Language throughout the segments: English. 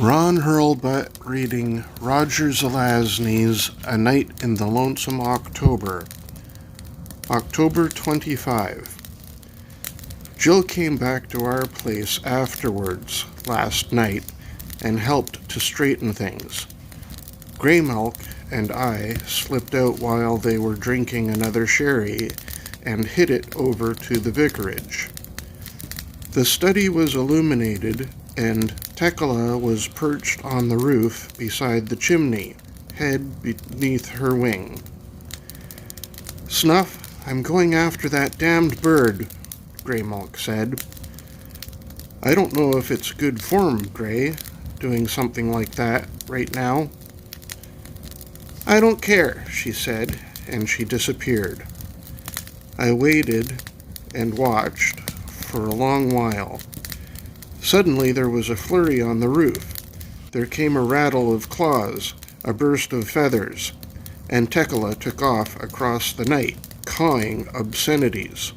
Ron Hurlbut reading Roger Zelazny's A Night in the Lonesome October. October 25. Jill came back to our place afterwards last night and helped to straighten things. Grey Milk and I slipped out while they were drinking another sherry and hid it over to the vicarage. The study was illuminated and Tekla was perched on the roof beside the chimney, head beneath her wing. "Snuff, I'm going after that damned bird," Grey Milk said. "I don't know if it's good form, Grey, doing something like that right now." "I don't care," she said, and she disappeared. I waited and watched for a long while. Suddenly there was a flurry on the roof. There came a rattle of claws, a burst of feathers, and Tekla took off across the night, cawing obscenities.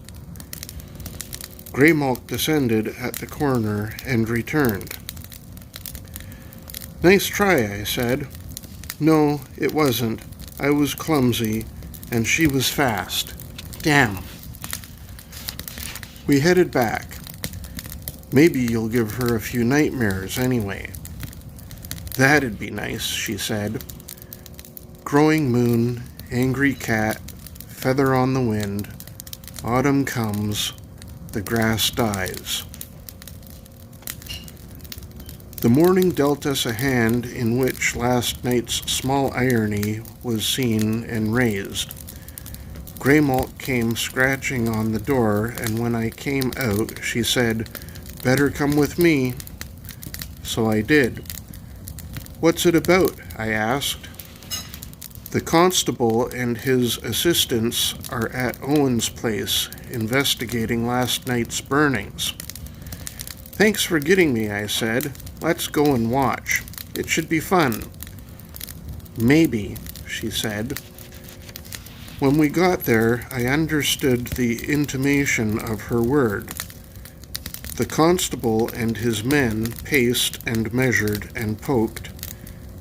Grey Milk descended at the corner and returned. "Nice try," I said. "No, it wasn't. I was clumsy, and she was fast. Damn." We headed back. "Maybe you'll give her a few nightmares anyway." "That'd be nice," she said. Growing moon, angry cat, feather on the wind, autumn comes, the grass dies. The morning dealt us a hand in which last night's small irony was seen and raised. Grey Milk came scratching on the door, and when I came out, she said, "Better come with me." So I did. "What's it about?" I asked. "The constable and his assistants are at Owen's place, investigating last night's burnings." "Thanks for getting me," I said. "Let's go and watch. It should be fun." "Maybe," she said. When we got there, I understood the intimation of her word. The constable and his men paced and measured and poked.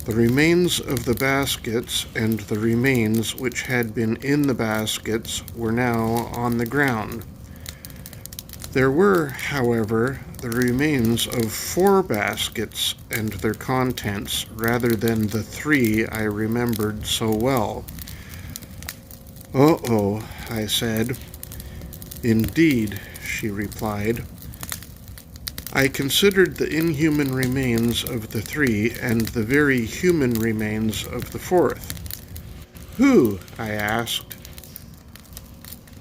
The remains of the baskets and the remains which had been in the baskets were now on the ground. There were, however, the remains of 4 baskets and their contents rather than the 3 I remembered so well. "Uh-oh," I said. "Indeed," she replied. I considered the inhuman remains of the 3 and the very human remains of the 4th. "Who?" I asked.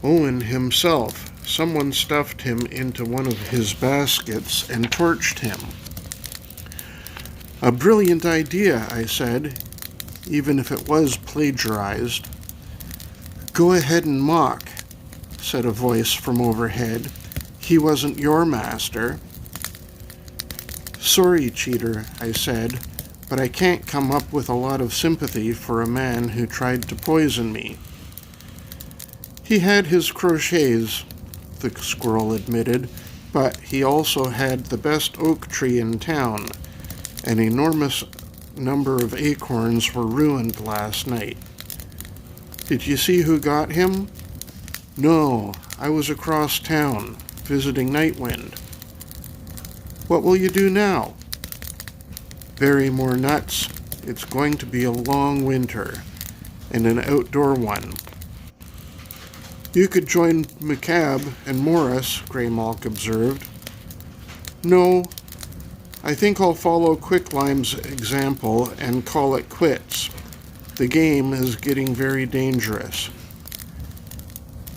"Owen himself. Someone stuffed him into one of his baskets and torched him." "A brilliant idea," I said, "even if it was plagiarized." "Go ahead and mock," said a voice from overhead. "He wasn't your master." "Sorry, cheater," I said, "but I can't come up with a lot of sympathy for a man who tried to poison me." "He had his crochets," the squirrel admitted, "but he also had the best oak tree in town. An enormous number of acorns were ruined last night." "Did you see who got him?" "No, I was across town, visiting Nightwind." "What will you do now?" "Bury more nuts. It's going to be a long winter, and an outdoor one." "You could join McCabe and Morris," Grey Milk observed. "No, I think I'll follow Quicklime's example and call it quits. The game is getting very dangerous."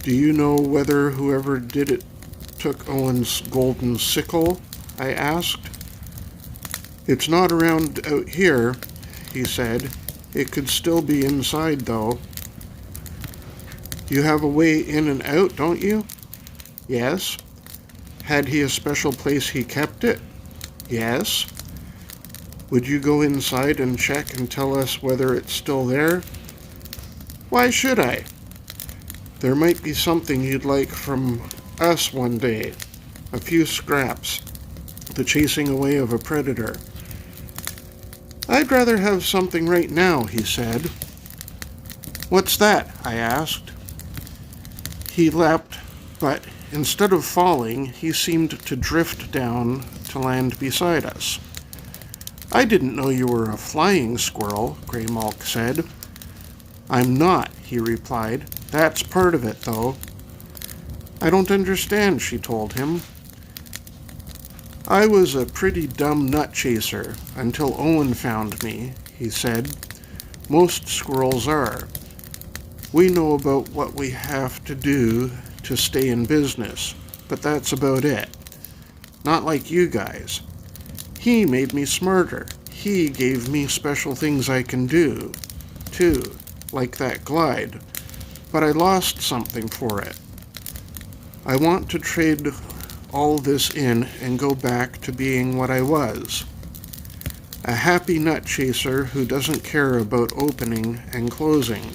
"Do you know whether whoever did it took Owen's golden sickle?" I asked. "It's not around out here," he said. "It could still be inside, though." "You have a way in and out, don't you?" "Yes." "Had he a special place he kept it?" "Yes." "Would you go inside and check and tell us whether it's still there?" "Why should I?" "There might be something you'd like from us one day. A few scraps. The chasing away of a predator." "I'd rather have something right now," he said. "What's that?" I asked. He leapt, but instead of falling, he seemed to drift down to land beside us. "I didn't know you were a flying squirrel," Grey Malk said. "I'm not," he replied. "That's part of it, though." "I don't understand," she told him. "I was a pretty dumb nut chaser until Owen found me," he said. "Most squirrels are. We know about what we have to do to stay in business, but that's about it. Not like you guys. He made me smarter. He gave me special things I can do, too, like that glide. But I lost something for it. I want to trade all this in and go back to being what I was. A happy nut chaser who doesn't care about opening and closing."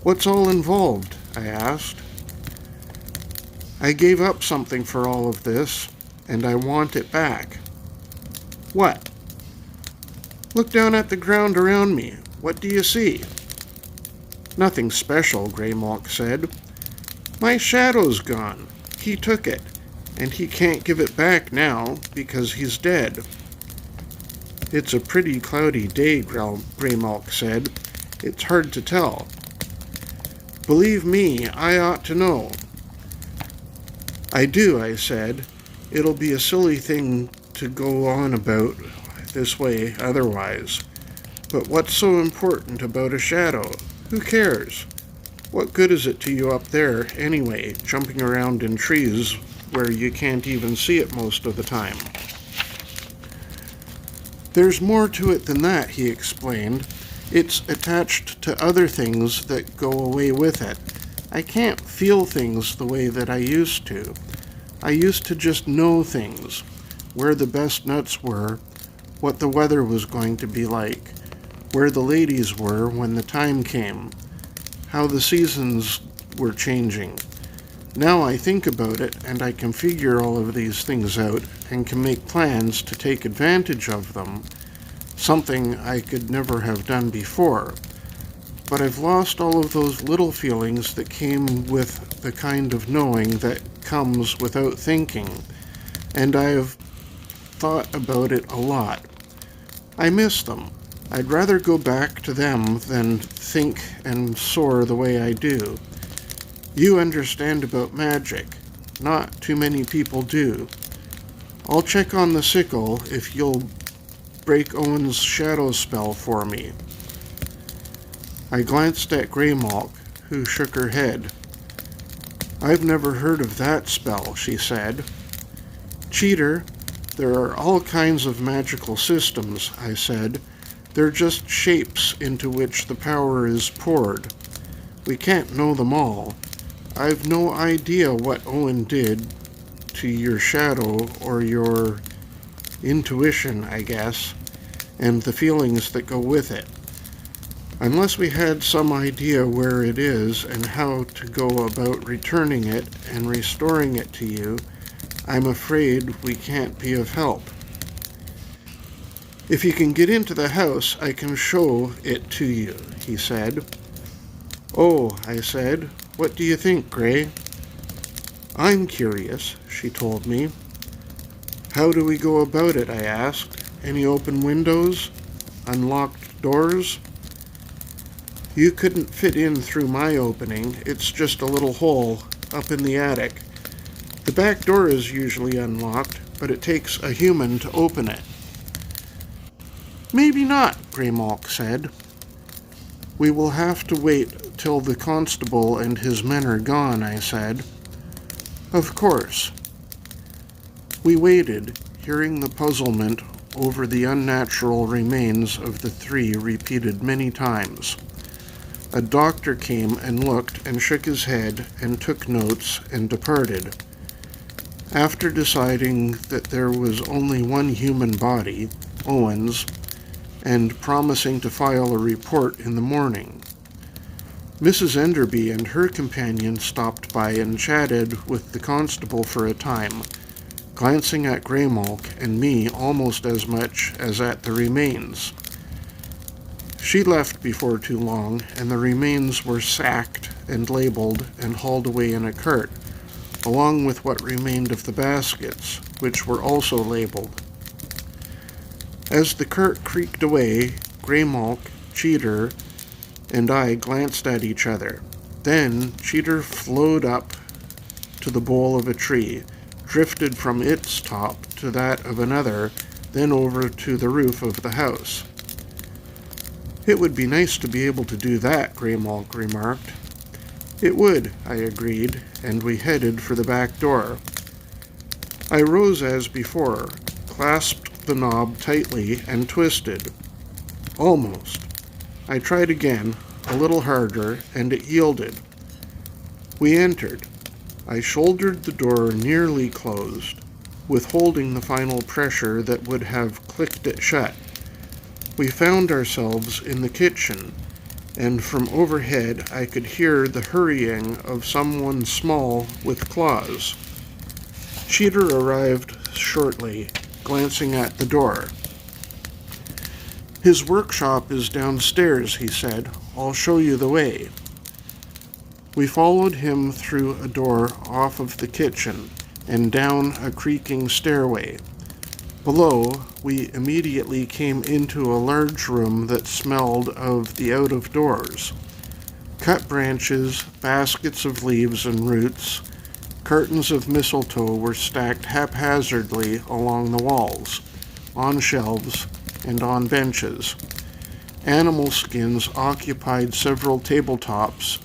"What's all involved?" I asked. "I gave up something for all of this, and I want it back." "What?" "Look down at the ground around me. What do you see?" "Nothing special," Grey Malk said. "My shadow's gone. He took it, and he can't give it back now because he's dead." "It's a pretty cloudy day," Grey Malk said. "It's hard to tell." "Believe me, I ought to know." "I do," I said. "It'll be a silly thing to go on about this way otherwise. But what's so important about a shadow? Who cares? What good is it to you up there, anyway, jumping around in trees where you can't even see it most of the time?" "There's more to it than that," he explained. "It's attached to other things that go away with it. I can't feel things the way that I used to. I used to just know things, where the best nuts were, what the weather was going to be like, where the ladies were when the time came, how the seasons were changing. Now I think about it, and I can figure all of these things out and can make plans to take advantage of them, something I could never have done before. But I've lost all of those little feelings that came with the kind of knowing that comes without thinking, and I've thought about it a lot. I miss them. I'd rather go back to them than think and soar the way I do. You understand about magic. Not too many people do. I'll check on the sickle if you'll break Owen's shadow spell for me." I glanced at Grey Malk, who shook her head. "I've never heard of that spell," she said. "Cheater, there are all kinds of magical systems," I said. "They're just shapes into which the power is poured. We can't know them all. I've no idea what Owen did to your shadow or your intuition, I guess, and the feelings that go with it. Unless we had some idea where it is and how to go about returning it and restoring it to you, I'm afraid we can't be of help. If you can get into the house, I can show it to you," he said. "Oh," I said, "what do you think, Grey?" "I'm curious," she told me. "How do we go about it?" I asked. "Any open windows? Unlocked doors?" "You couldn't fit in through my opening. It's just a little hole up in the attic. The back door is usually unlocked, but it takes a human to open it." "Maybe not," Grey Malk said. "We will have to wait till the constable and his men are gone," I said. "Of course." We waited, hearing the puzzlement over the unnatural remains of the three repeated many times. A doctor came and looked and shook his head and took notes and departed. After deciding that there was only one human body, Owen's, and promising to file a report in the morning. Mrs. Enderby and her companion stopped by and chatted with the constable for a time, glancing at Greymalk and me almost as much as at the remains. She left before too long, and the remains were sacked and labeled and hauled away in a cart, along with what remained of the baskets, which were also labeled. As the cart creaked away, Greymalk, Cheater, and I glanced at each other. Then Cheater flowed up to the bole of a tree, drifted from its top to that of another, then over to the roof of the house. "It would be nice to be able to do that," Greymalk remarked. "It would," I agreed, and we headed for the back door. I rose as before, clasped the knob tightly, and twisted. Almost. I tried again, a little harder, and it yielded. We entered. I shouldered the door nearly closed, withholding the final pressure that would have clicked it shut. We found ourselves in the kitchen, and from overhead I could hear the hurrying of someone small with claws. Cheater arrived shortly, glancing at the door. "His workshop is downstairs," he said. "I'll show you the way." We followed him through a door off of the kitchen and down a creaking stairway. Below, we immediately came into a large room that smelled of the out-of-doors. Cut branches, baskets of leaves and roots, cartons of mistletoe were stacked haphazardly along the walls, on shelves, and on benches. Animal skins occupied several tabletops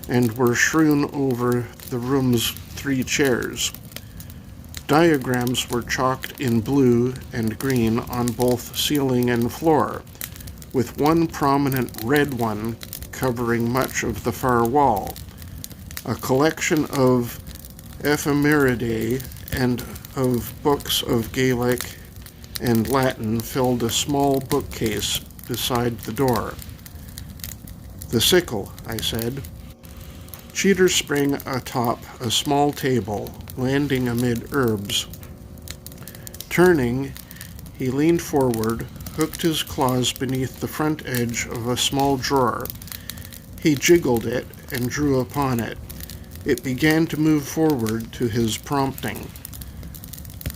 and were strewn over the room's 3 chairs. Diagrams were chalked in blue and green on both ceiling and floor, with one prominent red one covering much of the far wall. A collection of ephemeridae and of books of Gaelic and Latin filled a small bookcase beside the door. "The sickle," I said. Cheater sprang atop a small table, landing amid herbs. Turning, he leaned forward, hooked his claws beneath the front edge of a small drawer. He jiggled it and drew upon it. It began to move forward to his prompting.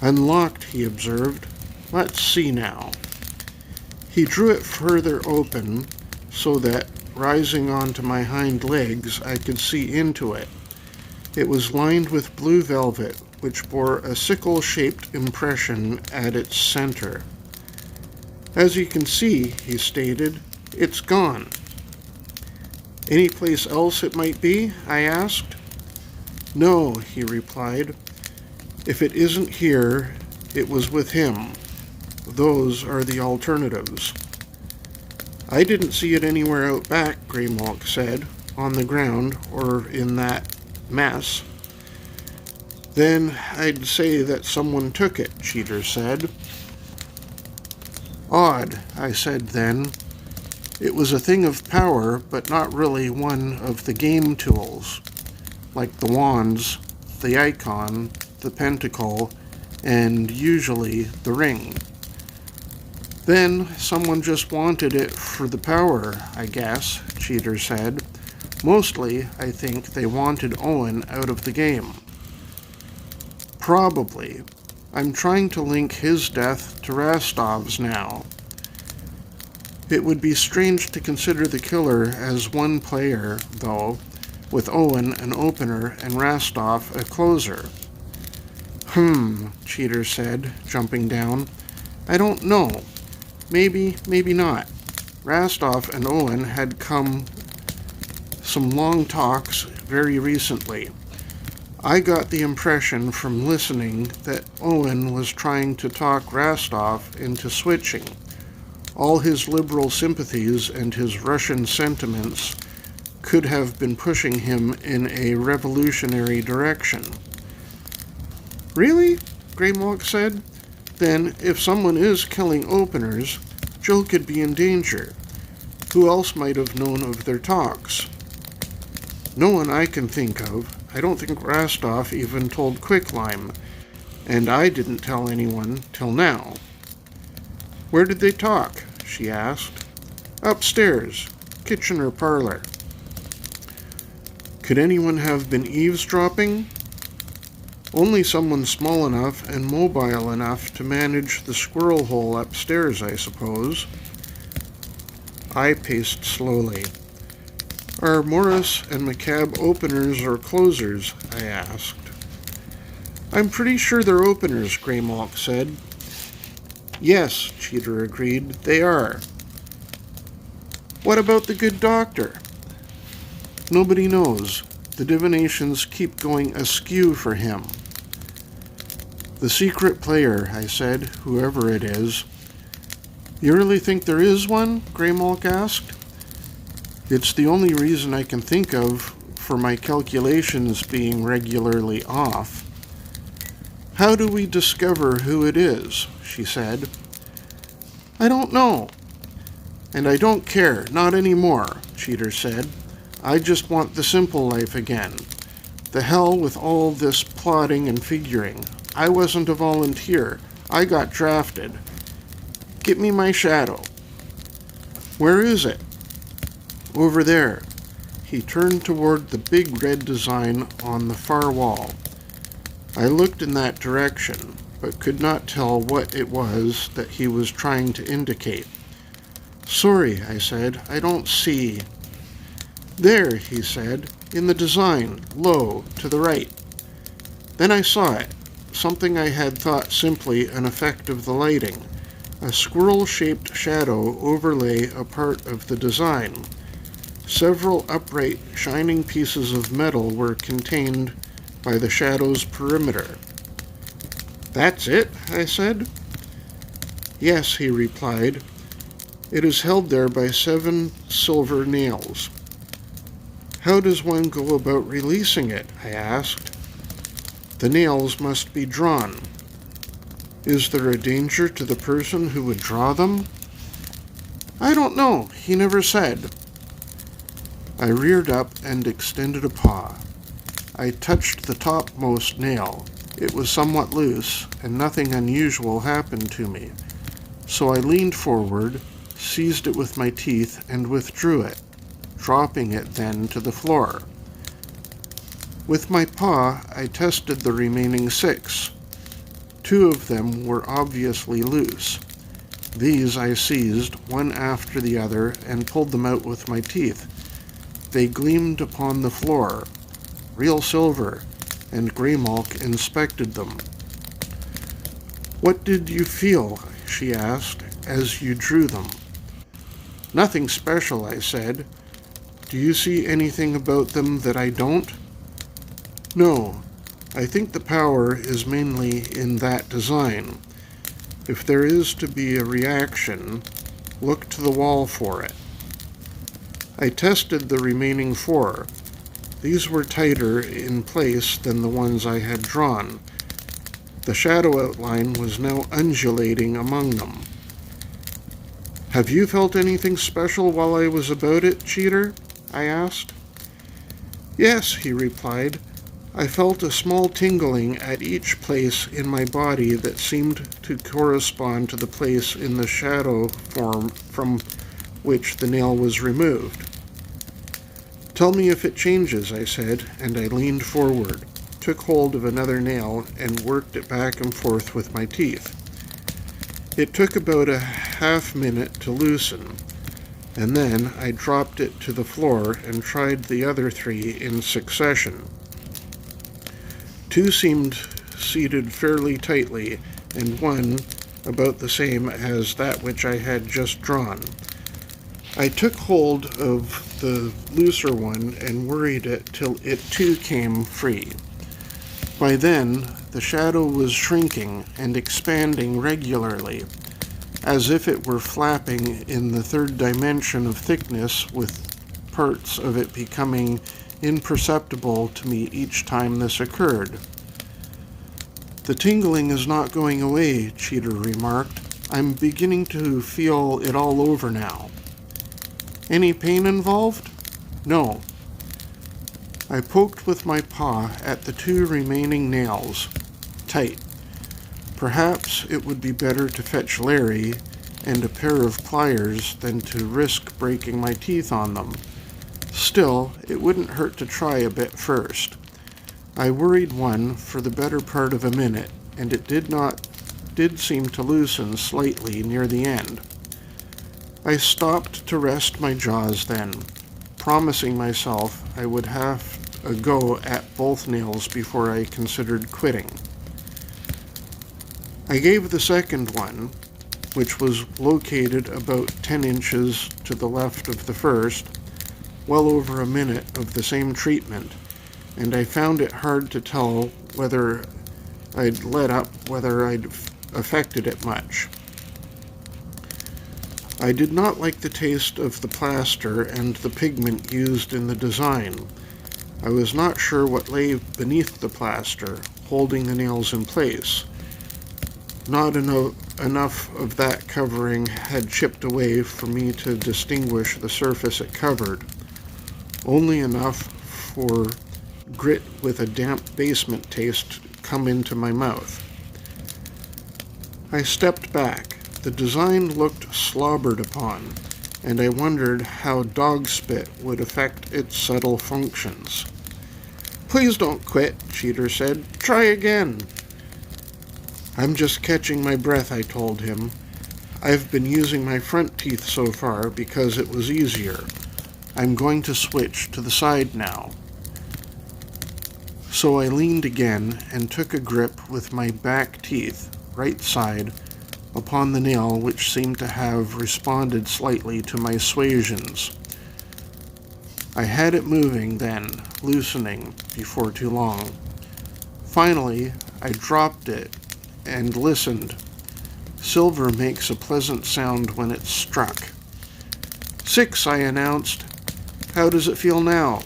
"Unlocked," he observed. "Let's see now." He drew it further open so that, rising onto my hind legs, I could see into it. It was lined with blue velvet, which bore a sickle-shaped impression at its center. "As you can see," he stated, "it's gone." "Any place else it might be?" I asked. "No," he replied. "If it isn't here, it was with him. Those are the alternatives." "I didn't see it anywhere out back," Greymalk said, "on the ground or in that mess." "Then I'd say that someone took it," Cheater said. "Odd," I said then. "It was a thing of power, but not really one of the game tools, like the wands, the icon, the pentacle, and usually the ring. Then someone just wanted it for the power, I guess," Cheater said. "Mostly, I think they wanted Owen out of the game." "Probably. I'm trying to link his death to Rastov's now. It would be strange to consider the killer as one player, though, with Owen an opener and Rastov a closer." Cheater said, jumping down. "I don't know. Maybe, maybe not. Rastov and Owen had come some long talks very recently. I got the impression from listening that Owen was trying to talk Rastov into switching. All his liberal sympathies and his Russian sentiments could have been pushing him in a revolutionary direction." "Really?" Greymalk said. "Then, if someone is killing openers, Jill could be in danger. Who else might have known of their talks?" "No one I can think of. I don't think Rastov even told Quicklime. And I didn't tell anyone till now. Where did they talk? She asked. Upstairs, kitchen or parlor. Could anyone have been eavesdropping? Only someone small enough and mobile enough to manage the squirrel hole upstairs, I suppose. I paced slowly. Are Morris and McCabe openers or closers? I asked. I'm pretty sure they're openers, Greymalk said. Yes, Cheater agreed, they are. What about the good doctor? Nobody knows. The divinations keep going askew for him. The secret player, I said, whoever it is. You really think there is one? Greymalk asked. It's the only reason I can think of for my calculations being regularly off. How do we discover who it is? She said. I don't know. And I don't care, not anymore, Cheater said. I just want the simple life again. The hell with all this plotting and figuring. I wasn't a volunteer. I got drafted. Get me my shadow. Where is it? Over there. He turned toward the big red design on the far wall. I looked in that direction, but could not tell what it was that he was trying to indicate. Sorry, I said, I don't see. There, he said, in the design, low, to the right. Then I saw it, something I had thought simply an effect of the lighting. A squirrel-shaped shadow overlay a part of the design. Several upright, shining pieces of metal were contained by the shadow's perimeter. That's it, I said. Yes, he replied. It is held there by 7 silver nails. How does one go about releasing it? I asked. The nails must be drawn. Is there a danger to the person who would draw them? I don't know. He never said. I reared up and extended a paw. I touched the topmost nail. It was somewhat loose, and nothing unusual happened to me. So I leaned forward, seized it with my teeth, and withdrew it, dropping it then to the floor. With my paw, I tested the remaining 6. 2 of them were obviously loose. These I seized, one after the other, and pulled them out with my teeth. They gleamed upon the floor, real silver, and Greymalk inspected them. What did you feel, she asked, as you drew them? Nothing special, I said. Do you see anything about them that I don't? No, I think the power is mainly in that design. If there is to be a reaction, look to the wall for it. I tested the remaining 4. These were tighter in place than the ones I had drawn. The shadow outline was now undulating among them. Have you felt anything special while I was about it, Cheater? I asked. Yes, he replied. I felt a small tingling at each place in my body that seemed to correspond to the place in the shadow form from which the nail was removed. Tell me if it changes, I said, and I leaned forward, took hold of another nail, and worked it back and forth with my teeth. It took about a half-minute to loosen, and then I dropped it to the floor and tried the other 3 in succession. 2 seemed seated fairly tightly, and 1 about the same as that which I had just drawn. I took hold of the looser one and worried it till it too came free. By then, the shadow was shrinking and expanding regularly, as if it were flapping in the 3rd dimension of thickness, with parts of it becoming imperceptible to me each time this occurred. The tingling is not going away, Cheater remarked. I'm beginning to feel it all over now. Any pain involved? No. I poked with my paw at the 2 remaining nails. Tight. Perhaps it would be better to fetch Larry and a pair of pliers than to risk breaking my teeth on them. Still, it wouldn't hurt to try a bit first. I worried one for the better part of a minute, and it did seem to loosen slightly near the end. I stopped to rest my jaws then, promising myself I would have a go at both nails before I considered quitting. I gave the second one, which was located about 10 inches to the left of the first, well over a minute of the same treatment, and I found it hard to tell whether I'd affected it much. I did not like the taste of the plaster and the pigment used in the design. I was not sure what lay beneath the plaster, holding the nails in place. Not enough of that covering had chipped away for me to distinguish the surface it covered. Only enough for grit with a damp basement taste come into my mouth. I stepped back. The design looked slobbered upon, and I wondered how dog spit would affect its subtle functions. "Please don't quit," Cheater said. "Try again." "I'm just catching my breath," I told him. "I've been using my front teeth so far because it was easier. I'm going to switch to the side now." So I leaned again and took a grip with my back teeth, right side, upon the nail which seemed to have responded slightly to my suasions. I had it moving then, loosening, before too long. Finally, I dropped it and listened. Silver makes a pleasant sound when it's struck. "6, I announced. "How does it feel now?"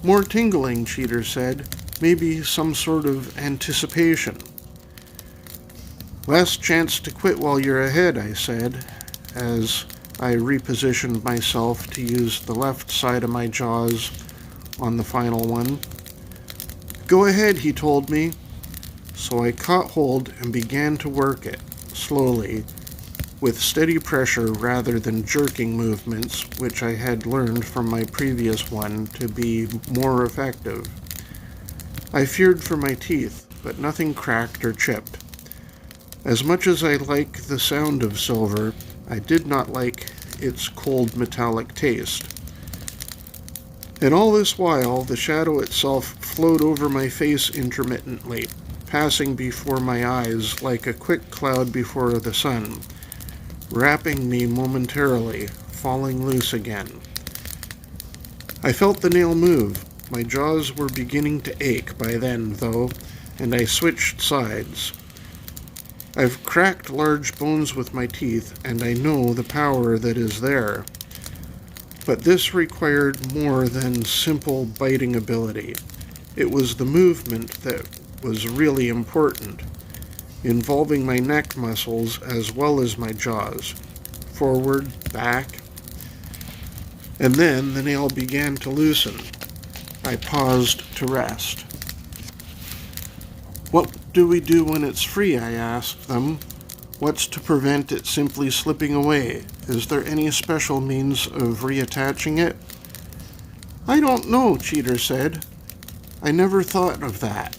"More tingling," Cheater said. "Maybe some sort of anticipation." "Last chance to quit while you're ahead," I said, as I repositioned myself to use the left side of my jaws on the final one. "Go ahead," he told me. So I caught hold and began to work it, slowly, with steady pressure rather than jerking movements, which I had learned from my previous one to be more effective. I feared for my teeth, but nothing cracked or chipped. As much as I like the sound of silver, I did not like its cold metallic taste. And all this while, the shadow itself flowed over my face intermittently, passing before my eyes like a quick cloud before the sun, wrapping me momentarily, falling loose again. I felt the nail move. My jaws were beginning to ache by then, though, and I switched sides. I've cracked large bones with my teeth, and I know the power that is there. But this required more than simple biting ability. It was the movement that was really important, involving my neck muscles as well as my jaws. Forward, back. And then the nail began to loosen. I paused to rest. "What do we do when it's free?" I asked them. "What's to prevent it simply slipping away? Is there any special means of reattaching it?" "I don't know," Cheater said. "I never thought of that."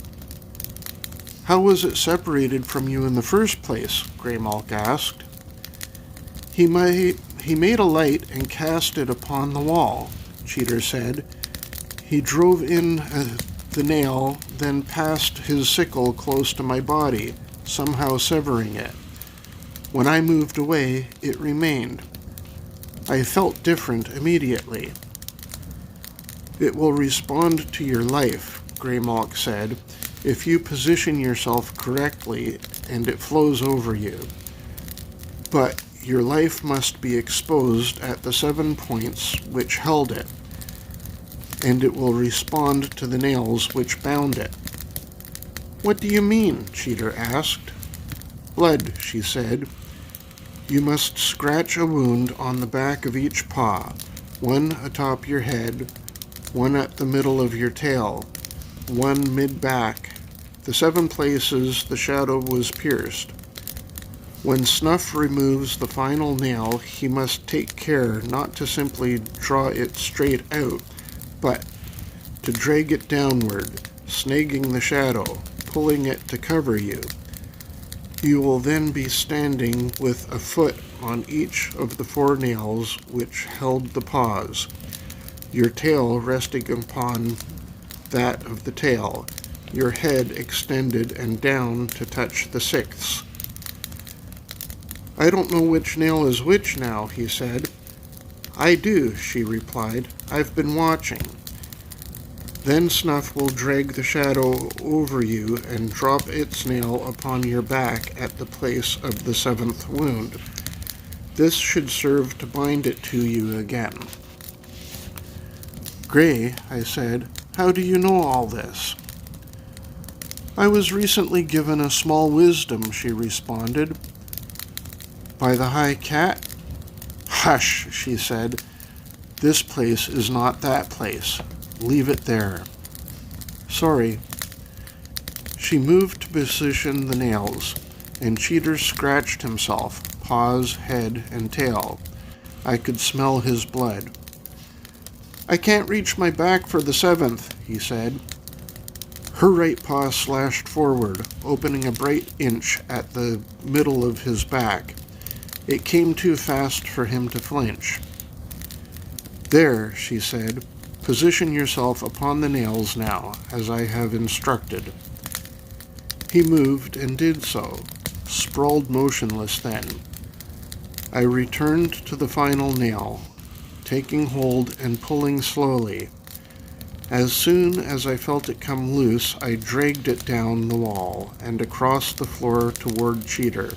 "How was it separated from you in the first place?" Greymalk asked. He made a light and cast it upon the wall," Cheater said. "He drove in the nail, then passed his sickle close to my body, somehow severing it. When I moved away, it remained. I felt different immediately." "It will respond to your life," Greymalk said, "if you position yourself correctly and it flows over you. But your life must be exposed at the 7 points which held it, and it will respond to the nails which bound it." "What do you mean?" Cheater asked. "Blood," she said. "You must scratch a wound on the back of each paw, one atop your head, one at the middle of your tail, one mid-back, the 7 places the shadow was pierced. When Snuff removes the final nail, he must take care not to simply draw it straight out, but to drag it downward, snagging the shadow, pulling it to cover you. You will then be standing with a foot on each of the 4 nails which held the paws, your tail resting upon that of the tail, your head extended and down to touch the 6th. I don't know which nail is which now, he said. I do, she replied. I've been watching. Then Snuff will drag the shadow over you and drop its nail upon your back at the place of the 7th wound. This should serve to bind it to you again. Gray, I said, how do you know all this? I was recently given a small wisdom, she responded. By the High Cat? Hush, she said. This place is not that place. Leave it there. Sorry. She moved to position the nails, and Cheater scratched himself, paws, head, and tail. I could smell his blood. I can't reach my back for the 7th, he said. Her right paw slashed forward, opening a bright inch at the middle of his back. It came too fast for him to flinch. There, she said, position yourself upon the nails now, as I have instructed. He moved and did so, sprawled motionless then. I returned to the final nail, taking hold and pulling slowly. As soon as I felt it come loose, I dragged it down the wall and across the floor toward Cheater,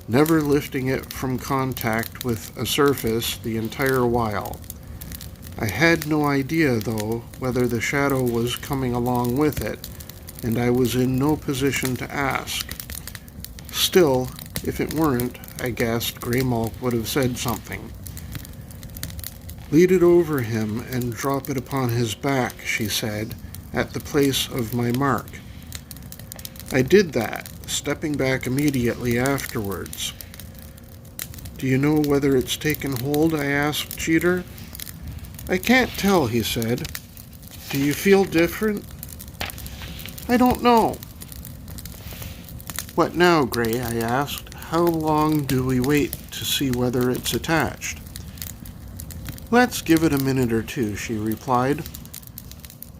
never lifting it from contact with a surface the entire while. I had no idea, though, whether the shadow was coming along with it, and I was in no position to ask. Still, if it weren't, I guessed Greymalk would have said something. Lead it over him and drop it upon his back, she said, at the place of my mark. I did that, stepping back immediately afterwards. Do you know whether it's taken hold? I asked Cheater. I can't tell, he said. Do you feel different? I don't know. What now, Gray? I asked. How long do we wait to see whether it's attached? Let's give it a minute or two, she replied.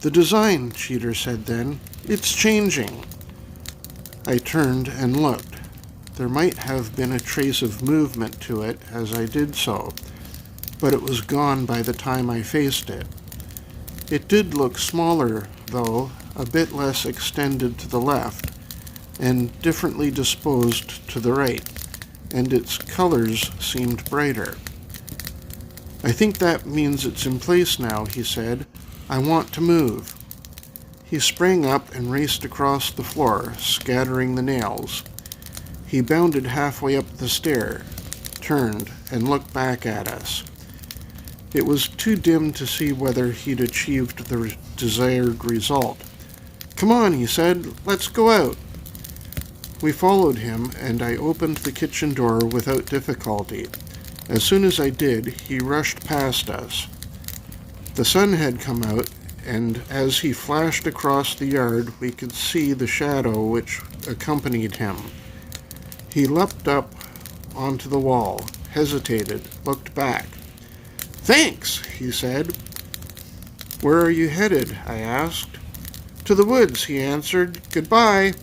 The design, Cheater said then. It's changing. I turned and looked. There might have been a trace of movement to it as I did so, but it was gone by the time I faced it. It did look smaller, though, a bit less extended to the left, and differently disposed to the right, and its colors seemed brighter. I think that means it's in place now, he said. I want to move. He sprang up and raced across the floor, scattering the nails. He bounded halfway up the stair, turned, and looked back at us. It was too dim to see whether he'd achieved the desired result. Come on, he said, let's go out. We followed him, and I opened the kitchen door without difficulty. As soon as I did, he rushed past us. The sun had come out, and as he flashed across the yard, we could see the shadow which accompanied him. He leapt up onto the wall, hesitated, looked back. Thanks, he said. Where are you headed? I asked. To the woods, he answered. Goodbye.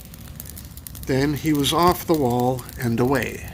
Then he was off the wall and away.